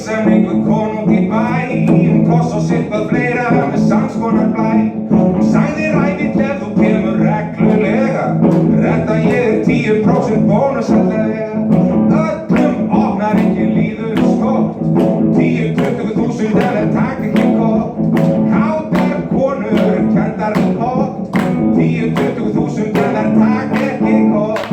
Samning við konung í bæ, koss og sitthvað fleira með samskonar blæ. Hún sagði ræfitt ef þú kemur reglulega, redda ég 10% bónus allavega. Öllum opnaríkin líður skott, 10-20.000 eða takk ekki gott. Kátar konur kenndar við pott, 10-20.000 eða takk ekki gott.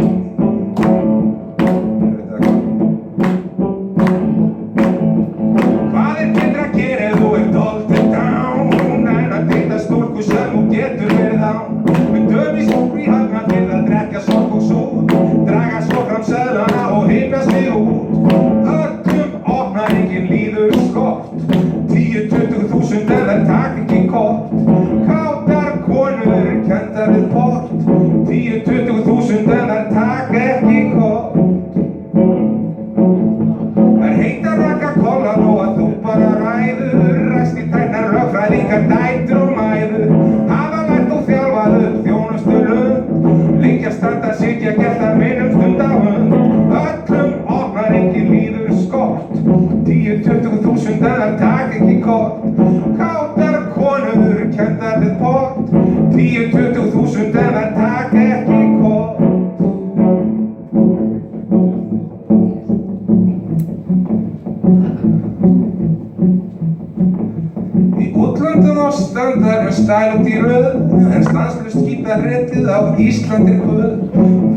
En stanslaust gítarritið á Íslandi guð.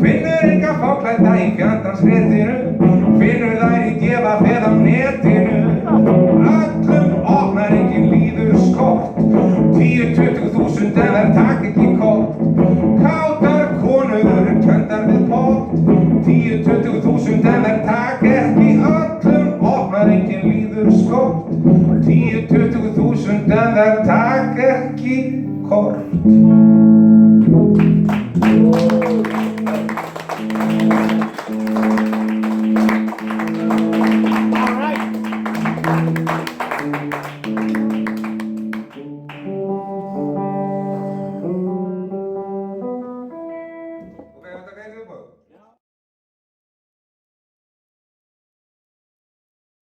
Finnur enga fáklædda í fjandans réttinu, finnur þær í djefafeð á netinu. Öllum opnaríkin líður skort, 10-20.000 en þær takk ekki kort. Kátar konur kenndar við pott, 10-20.000 en þær takk ekki. Öllum opnaríkin líður skort, 10-20.000 en þær takk ekki kort.